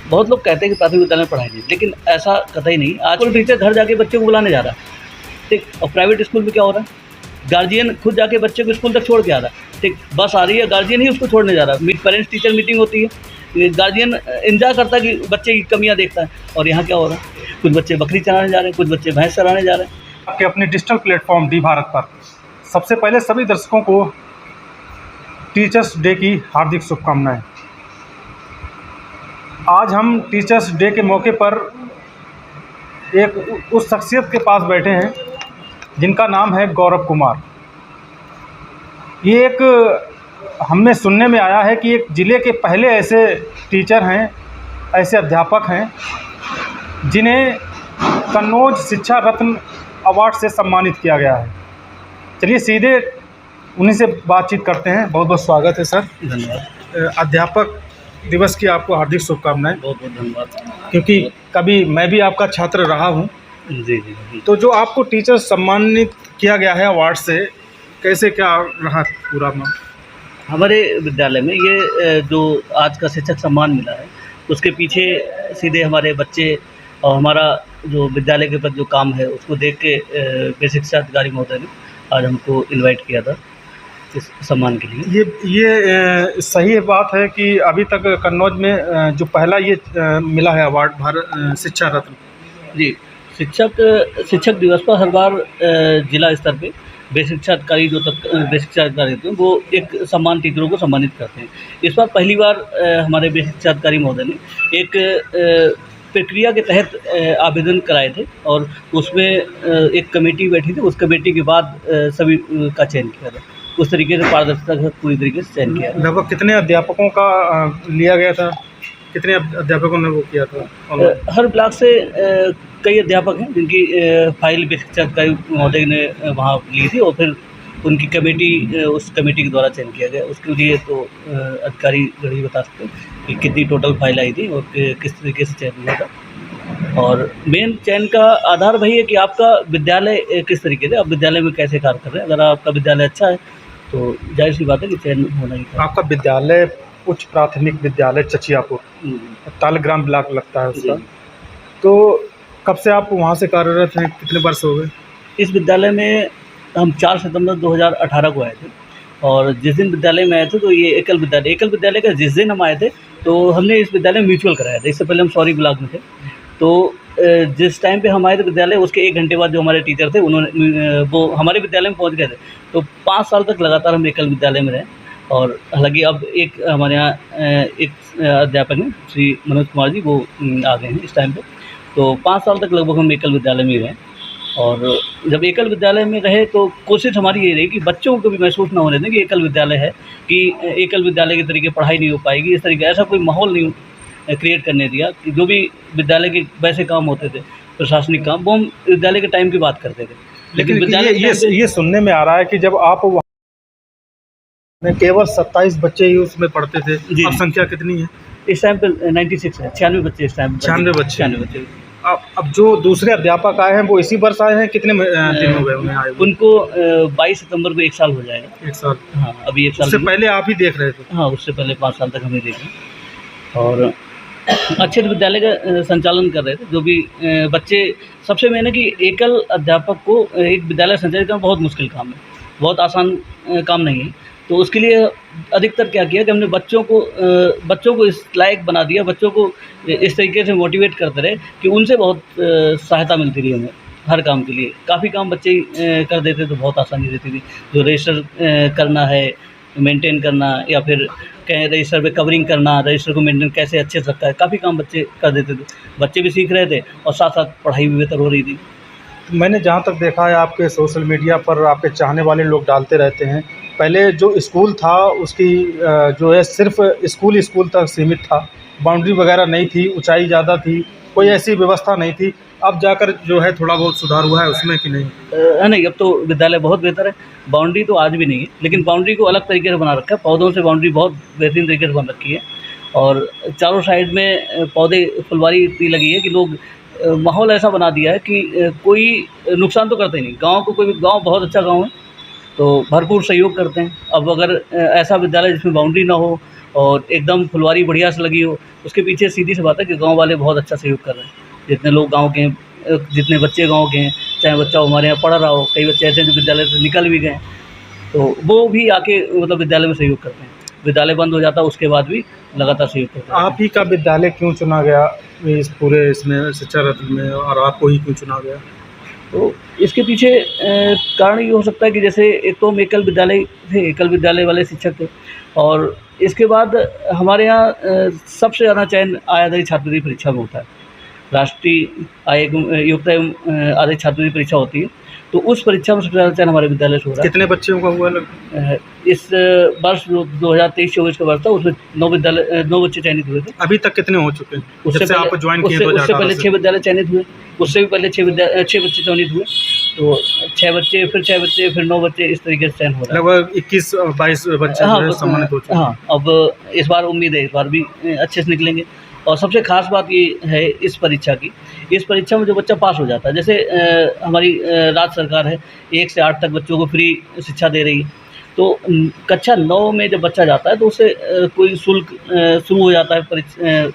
बहुत लोग कहते हैं कि प्राथमिक विद्यालय में पढ़ाई नहीं, लेकिन ऐसा कतई नहीं। आजकल टीचर घर जाके बच्चे को बुलाने जा रहा है, ठीक। और प्राइवेट स्कूल में क्या हो रहा है, गार्जियन खुद जाके बच्चे को स्कूल तक छोड़ के आ रहा है, ठीक। बस आ रही है, गार्जियन ही उसको छोड़ने जा रहा है। पेरेंट्स टीचर मीटिंग होती है, गार्जियन एंजॉय करता है कि बच्चे की कमियाँ देखता है। और यहाँ क्या हो रहा है, कुछ बच्चे बकरी चराने जा रहे हैं, कुछ बच्चे भैंस चराने जा रहे हैं। आपके अपने डिजिटल प्लेटफॉर्म डी भारत पर सबसे पहले सभी दर्शकों को टीचर्स डे की हार्दिक शुभकामनाएं। आज हम टीचर्स डे के मौके पर एक उस शख्सियत के पास बैठे हैं जिनका नाम है गौरव कुमार। ये एक हमें सुनने में आया है कि एक ज़िले के पहले ऐसे टीचर हैं, ऐसे अध्यापक हैं जिन्हें कन्नौज शिक्षा रत्न अवार्ड से सम्मानित किया गया है। चलिए सीधे उन्हीं से बातचीत करते हैं। बहुत बहुत स्वागत है सर। धन्यवाद। अध्यापक दिवस की आपको हार्दिक शुभकामनाएं। बहुत बहुत धन्यवाद। क्योंकि कभी मैं भी आपका छात्र रहा हूं, जी जी जी। तो जो आपको टीचर सम्मानित किया गया है अवार्ड से, कैसे क्या रहा पूरा मामला? हमारे विद्यालय में ये जो आज का शिक्षक सम्मान मिला है, उसके पीछे सीधे हमारे बच्चे और हमारा जो विद्यालय के प्रति जो काम है उसको देख के बेसिक शिक्षा अधिकारी महोदय ने आज हमको इनवाइट किया था इस सम्मान के लिए। ये सही बात है कि अभी तक कन्नौज में जो पहला ये मिला है अवार्ड भारत शिक्षा रत्न। जी, शिक्षक दिवस पर हर बार जिला स्तर पे बेसिक शिक्षा अधिकारी जो बेसिक शिक्षा अधिकारी होते हैं वो एक सम्मान टीचरों को सम्मानित करते हैं। इस बार पहली बार हमारे बेसिक शिक्षा अधिकारी महोदय ने एक प्रक्रिया के तहत आवेदन कराए थे और उसमें एक कमेटी बैठी थी। उस कमेटी के बाद सभी का चयन किया था। उस तरीके से पारदर्शिता से पूरी तरीके से चयन किया। लगभग कितने अध्यापकों का लिया गया था? कितने अध्यापकों ने वो किया था? हर ब्लॉक से कई अध्यापक हैं जिनकी फाइल बेसिक शिक्षा अधिकारी महोदय ने वहाँ ली थी और फिर उनकी कमेटी उस कमेटी के द्वारा चयन किया गया। उसके लिए तो अधिकारी गण ही बता सकते हैं कि कितनी टोटल फाइल आई थी और किस तरीके से चयन हुआ था। और मेन चयन का आधार वही है कि आपका विद्यालय किस तरीके से, आप विद्यालय में कैसे कार्य कर रहे हैं। अगर आपका विद्यालय अच्छा है तो जाहिर सी बात है कि चयन होना ही था। आपका विद्यालय उच्च प्राथमिक विद्यालय चचियापुर तालग्राम ब्लॉक लगता है उसका, तो कब से आप वहाँ से कार्यरत हैं? कितने वर्ष हो गए? इस विद्यालय में हम 4 सितंबर 2018 को आए थे और जिस दिन विद्यालय में आए थे तो ये एकल विद्यालय का जिस दिन हम आए थे तो हमने इस विद्यालय में म्यूचुअल कराया था। इससे पहले हम सौरी ब्लॉक में थे। तो जिस टाइम पे हम आए थे विद्यालय, उसके 1 घंटे बाद जो हमारे टीचर थे उन्होंने वो हमारे विद्यालय में पहुँच गए थे। तो 5 साल तक लगातार हम एकल विद्यालय में रहे और हालाँकि अब एक हमारे यहाँ एक अध्यापक हैं श्री मनोज कुमार जी, वो आ गए हैं इस टाइम पर। तो 5 साल तक लगभग हम एकल विद्यालय में रहे और जब एकल विद्यालय में रहे तो कोशिश हमारी ये रही कि बच्चों को भी महसूस ना होने दें कि एकल विद्यालय है, कि एकल विद्यालय के तरीके पढ़ाई नहीं हो पाएगी। इस तरीके ऐसा कोई माहौल नहीं क्रिएट करने दिया कि जो भी विद्यालय के वैसे काम होते थे प्रशासनिक काम, वो हम विद्यालय के टाइम की बात करते थे। लेकिन विद्यालय ये सुनने में आ रहा है कि जब आप वहाँ में केवल 27 बच्चे ही उसमें पढ़ते थे, अब संख्या कितनी है? इस टाइम पे 96 है, 96 बच्चे इस टाइम। 96 बच्चे। अब जो दूसरे अध्यापक आए हैं वो इसी वर्ष आए हैं? कितने दिन हो गए उन्हें आए? उनको 22 सितंबर को 1 साल हो जाएगा। 1 साल? हाँ, अभी 1 साल। उससे पहले आप ही देख रहे थे? हाँ, उससे पहले 5 साल तक हमें देखा और अच्छे विद्यालय का संचालन कर रहे थे। जो भी बच्चे, सबसे मेन है कि एकल अध्यापक को एक विद्यालय संचालित करना बहुत मुश्किल काम है, बहुत आसान काम नहीं है। तो उसके लिए अधिकतर क्या किया कि हमने बच्चों को इस लायक बना दिया, बच्चों को इस तरीके से मोटिवेट करते रहे कि उनसे बहुत सहायता मिलती रही हमें हर काम के लिए। काफ़ी काम बच्चे कर देते तो बहुत आसानी रहती थी। जो रजिस्टर करना है, मेंटेन करना, या फिर कहीं रजिस्टर पे कवरिंग करना, रजिस्टर को मेंटेन कैसे अच्छे से रखा है, काफ़ी काम बच्चे कर देते थे। बच्चे भी सीख रहे थे और साथ साथ पढ़ाई भी बेहतर हो रही थी। मैंने जहाँ तक देखा है आपके सोशल मीडिया पर आपके चाहने वाले लोग डालते रहते हैं, पहले जो स्कूल था उसकी जो है सिर्फ स्कूल तक सीमित था, बाउंड्री वगैरह नहीं थी, ऊंचाई ज़्यादा थी, कोई ऐसी व्यवस्था नहीं थी। अब जाकर जो है थोड़ा बहुत सुधार हुआ है उसमें कि नहीं? नहीं, अब तो विद्यालय बहुत बेहतर है। बाउंड्री तो आज भी नहीं है, लेकिन बाउंड्री को अलग तरीके से बना रखा है। पौधों से बाउंड्री बहुत बेहतरीन तरीके से बन रखी है और चारों साइड में पौधे, फुलवारी इतनी लगी है कि लोग माहौल ऐसा बना दिया है कि कोई नुकसान तो करते ही नहीं। गाँव बहुत अच्छा गाँव है तो भरपूर सहयोग करते हैं। अब अगर ऐसा विद्यालय जिसमें बाउंड्री ना हो और एकदम फुलवारी बढ़िया से लगी हो, उसके पीछे सीधी सी बात है कि गाँव वाले बहुत अच्छा सहयोग कर रहे हैं। जितने लोग गाँव के हैं, जितने बच्चे गाँव के हैं, चाहे बच्चा हमारे यहाँ पढ़ रहा हो, कई बच्चे ऐसे हैं जो विद्यालय से निकल भी गए हैं, तो वो भी आके मतलब विद्यालय में सहयोग करते हैं। विद्यालय बंद हो जाता है उसके बाद भी लगातार सहयोग करते हैं। आप ही का विद्यालय क्यों चुना गया इस पूरे इसमें शिक्षा रत्न में, और आपको ही क्यों चुना गया? तो इसके पीछे कारण ये हो सकता है कि जैसे एक तो हम एकल विद्यालय थे, एकल विद्यालय वाले शिक्षक थे, और इसके बाद हमारे यहाँ सबसे ज़्यादा चयन आय आधारित छात्रवृत्ति परीक्षा में होता है। राष्ट्रीय आय योग्यता एवं आधारित छात्रवृत्ति परीक्षा होती है, तो उस परीक्षा में सबसे ज़्यादा चयन हमारे विद्यालय से हो रहा है। कितने बच्चों का हुआ लगभग? इस वर्ष जो 2023-24 का वर्ष था उसमें 9 बच्चे चयनित हुए थे। अभी तक कितने हो चुके हैं जब से आप ज्वाइन किए? उससे पहले 6 विद्यालय चयनित हुए, उससे भी पहले 6 बच्चे चयनित हुए, तो 6 बच्चे, फिर 9 बच्चे, इस तरीके से चयन हो रहा है। लगभग 21-22 बच्चे जो है सम्मानित हो चुके हैं। हाँ, अब इस बार उम्मीद है इस बार भी अच्छे से निकलेंगे। और सबसे ख़ास बात ये है इस परीक्षा की, इस परीक्षा में जो बच्चा पास हो जाता है, जैसे हमारी राज्य सरकार है 1 से 8 तक बच्चों को फ्री शिक्षा दे रही है, तो कक्षा 9 में जब बच्चा जाता है तो उससे कोई शुल्क शुरू हो जाता है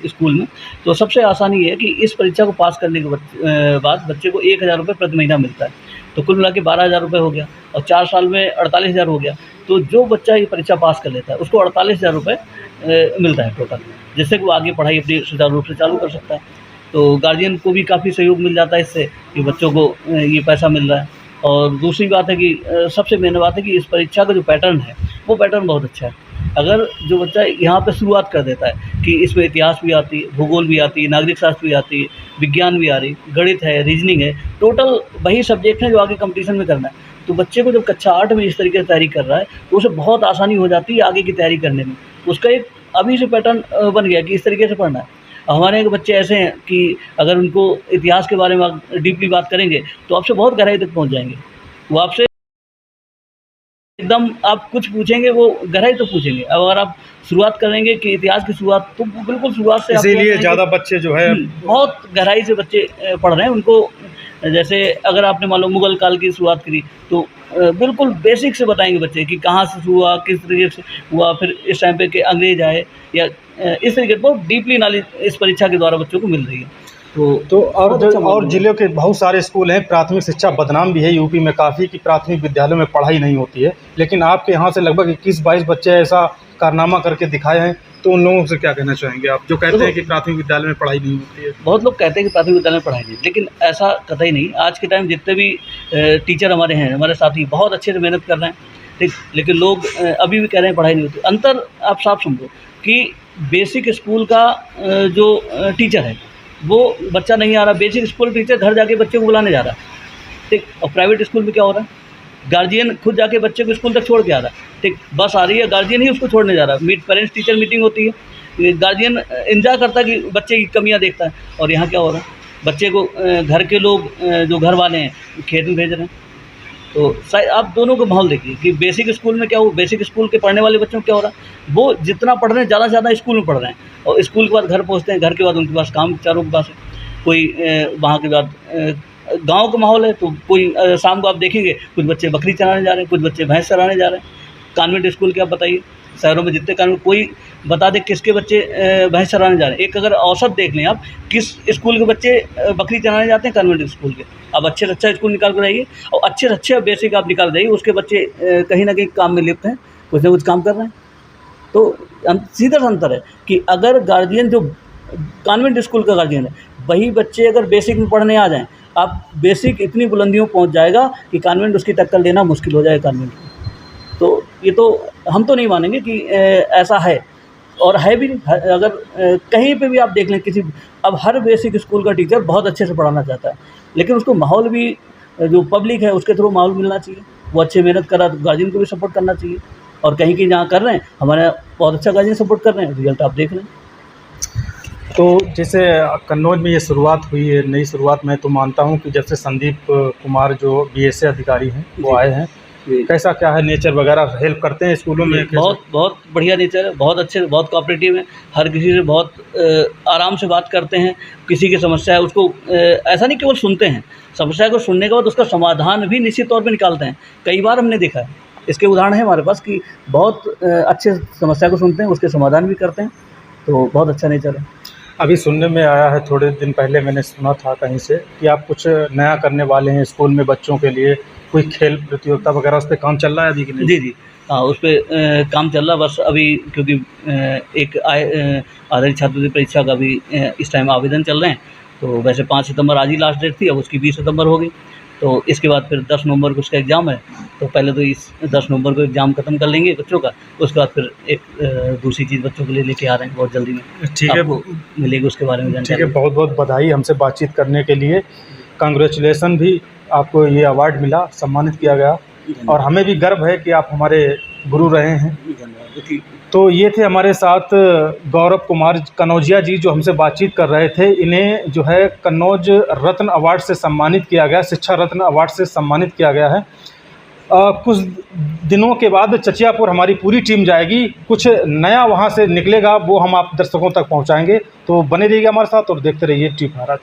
स्कूल में। तो सबसे आसानी ये है कि इस परीक्षा को पास करने के बाद बच्चे को 1,000 रुपये प्रति महीना मिलता है, तो कुल मिला के 12,000 रुपये हो गया, और 4 साल में 48,000 हो गया। तो जो बच्चा ये परीक्षा पास कर लेता है उसको 48,000 रुपये मिलता है टोटल, जिससे कि वो आगे पढ़ाई अपनी सुचारू रूप से चालू कर सकता है। तो गार्जियन को भी काफ़ी सहयोग मिल जाता है इससे कि बच्चों को ये पैसा मिल रहा है। और दूसरी बात है कि सबसे मेन बात है कि इस परीक्षा का जो पैटर्न है वो पैटर्न बहुत अच्छा है। अगर जो बच्चा यहाँ पे शुरुआत कर देता है कि इसमें इतिहास भी आती है, भूगोल भी आती है, नागरिक शास्त्र भी आती है, विज्ञान भी आ रही, गणित है, रीजनिंग है, टोटल वही सब्जेक्ट हैं जो आगे कंपटीशन में करना है, तो बच्चे को जब कक्षा 8 में इस तरीके से तैयारी कर रहा है तो उसे बहुत आसानी हो जाती है आगे की तैयारी करने में। उसका एक अभी से पैटर्न बन गया कि इस तरीके से पढ़ना है। हमारे यहाँ के बच्चे ऐसे हैं कि अगर उनको इतिहास के बारे में आप डीपली बात करेंगे तो आपसे बहुत गहराई तक पहुँच जाएंगे। वो आपसे एकदम आप कुछ पूछेंगे वो गहराई तो पूछेंगे। अब अगर आप शुरुआत करेंगे कि इतिहास की शुरुआत, तो बिल्कुल शुरुआत से इसीलिए ज़्यादा बच्चे जो है बहुत गहराई से बच्चे पढ़ रहे हैं। उनको जैसे अगर आपने मान लो मुग़ल काल की शुरुआत करी तो बिल्कुल बेसिक से बताएंगे बच्चे कि कहाँ से हुआ, किस तरीके से हुआ, फिर इस टाइम पे के अंग्रेज आए, या इस तरीके से बहुत डीपली नॉलेज इस परीक्षा के द्वारा बच्चों को मिल रही है। तो और ज़िले के बहुत सारे स्कूल हैं, प्राथमिक शिक्षा बदनाम भी है यूपी में काफ़ी कि प्राथमिक विद्यालयों में पढ़ाई नहीं होती है, लेकिन आपके यहाँ से लगभग 21-22 बच्चे ऐसा कारनामा करके दिखाए हैं, तो उन लोगों से क्या कहना चाहेंगे आप जो कहते हैं कि प्राथमिक विद्यालय में पढ़ाई नहीं होती है? बहुत लोग कहते हैं कि प्राथमिक विद्यालय में पढ़ाई नहीं, लेकिन ऐसा कतई नहीं। आज के टाइम जितने भी टीचर हमारे हैं, हमारे साथी बहुत अच्छे से मेहनत कर रहे हैं, ठीक, लेकिन लोग अभी भी कह रहे हैं पढ़ाई नहीं होती। अंतर आप साफ समझो कि बेसिक स्कूल का जो टीचर है वो बच्चा नहीं आ रहा, बेसिक स्कूल टीचर घर जाके बच्चे को बुलाने जा रहा है, ठीक। और प्राइवेट स्कूल में क्या हो रहा है, गार्जियन खुद जाके बच्चे को स्कूल तक छोड़ के आ रहा है, ठीक। बस आ रही है, गार्जियन ही उसको छोड़ने जा रहा है। पेरेंट्स टीचर मीटिंग होती है, गार्जियन इंतजार करता है कि बच्चे की कमियां देखता है, और यहाँ क्या हो रहा है, बच्चे को घर के लोग जो घर वाले हैं खेत में भेज रहे हैं। तो आप दोनों को माहौल देखिए कि बेसिक स्कूल में क्या हो, बेसिक स्कूल के पढ़ने वाले बच्चों को क्या हो रहा है, वो जितना पढ़ रहे हैं ज़्यादा से ज़्यादा स्कूल में पढ़ रहे हैं, और स्कूल के बाद घर पहुँचते हैं, घर के बाद उनके पास काम चारों के पास है। कोई वहाँ के बाद गांव का माहौल है, तो कोई शाम को आप देखेंगे कुछ बच्चे बकरी चराने जा रहे हैं, कुछ बच्चे भैंस चराने जा रहे हैं। कॉन्वेंट स्कूल के आप बताइए, शहरों में जितने कॉन्वेंट, कोई बता दे किसके बच्चे भैंस चराने जा रहे हैं। एक अगर औसत देख लें आप, किस स्कूल के बच्चे बकरी चराने जाते हैं, कॉन्वेंट स्कूल के। आप अच्छे से अच्छा स्कूल निकाल कर आइए, और अच्छे से अच्छे बेसिक आप निकाल जाइए, उसके बच्चे कहीं ना कहीं काम में लिप्त हैं, कुछ ना कुछ काम कर रहे हैं। तो सीधा सा अंतर है कि अगर गार्जियन जो कॉन्वेंट स्कूल का गार्जियन है, वही बच्चे अगर बेसिक में पढ़ने आ जाएँ, आप बेसिक इतनी बुलंदियों पहुंच जाएगा कि कॉन्वेंट उसकी टक्कर लेना मुश्किल हो जाएगा कॉन्वेंट को। तो ये तो हम तो नहीं मानेंगे कि ऐसा है, और है भी नहीं। अगर कहीं पे भी आप देख लें किसी, अब हर बेसिक स्कूल का टीचर बहुत अच्छे से पढ़ाना चाहता है, लेकिन उसको माहौल भी, जो पब्लिक है उसके थ्रू माहौल मिलना चाहिए। वो अच्छे मेहनत कर रहा है तो गार्जियन को भी सपोर्ट करना चाहिए, और कहीं कहीं जहाँ कर रहे हैं हमारे बहुत अच्छा गार्जियन सपोर्ट कर रहे हैं, रिजल्ट आप देख रहे हैं। तो जैसे कन्नौज में ये शुरुआत हुई है, नई शुरुआत, मैं तो मानता हूँ कि जब से संदीप कुमार जो बीएसए अधिकारी हैं वो आए हैं, कैसा क्या है नेचर वगैरह, हेल्प करते हैं स्कूलों में? बहुत बढ़िया नेचर है, बहुत अच्छे, बहुत कोऑपरेटिव है, हर किसी से बहुत आराम से बात करते हैं। किसी की समस्या है उसको ऐसा नहीं केवल सुनते हैं, समस्या को सुनने के बाद उसका समाधान भी निश्चित तौर पे निकालते हैं। कई बार हमने देखा है इसके उदाहरण हैं हमारे पास कि बहुत अच्छे समस्या को सुनते हैं, उसके समाधान भी करते हैं, तो बहुत अच्छा नेचर है। अभी सुनने में आया है, थोड़े दिन पहले मैंने सुना था कहीं से कि आप कुछ नया करने वाले हैं स्कूल में बच्चों के लिए, कोई खेल प्रतियोगिता वगैरह, उस पे काम चल रहा है अभी कि नहीं? जी, जी। हाँ, उस पे काम चल रहा है, बस अभी क्योंकि एक आधारित छात्रवृत्ति परीक्षा का भी इस टाइम आवेदन चल रहे हैं, तो वैसे 5 सितंबर आज ही लास्ट डेट थी, अब उसकी 20 सितंबर हो गई। तो इसके बाद फिर 10 नवंबर को उसका एग्ज़ाम है, तो पहले तो इस 10 नवंबर को एग्ज़ाम खत्म कर लेंगे बच्चों का, उसके बाद फिर एक दूसरी चीज़ बच्चों के लिए लेके आ रहे हैं बहुत जल्दी में। ठीक है, आपको मिलेगी उसके बारे में ठीक है, जानकारी। बहुत-बहुत बधाई हमसे बातचीत करने के लिए। कांग्रेचुलेसन भी, आपको ये अवार्ड मिला, सम्मानित किया गया और हमें भी गर्व है कि आप हमारे गुरु रहे हैं। धन्यवाद। तो ये थे हमारे साथ गौरव कुमार कन्नौजिया जी, जो हमसे बातचीत कर रहे थे। इन्हें जो है कन्नौज रत्न अवार्ड से सम्मानित किया गया, शिक्षा रत्न अवार्ड से सम्मानित किया गया है। कुछ दिनों के बाद चचियापुर हमारी पूरी टीम जाएगी, कुछ नया वहाँ से निकलेगा, वो हम आप दर्शकों तक पहुँचाएँगे। तो बने रहिएगा हमारे साथ और देखते रहिए टी भारत।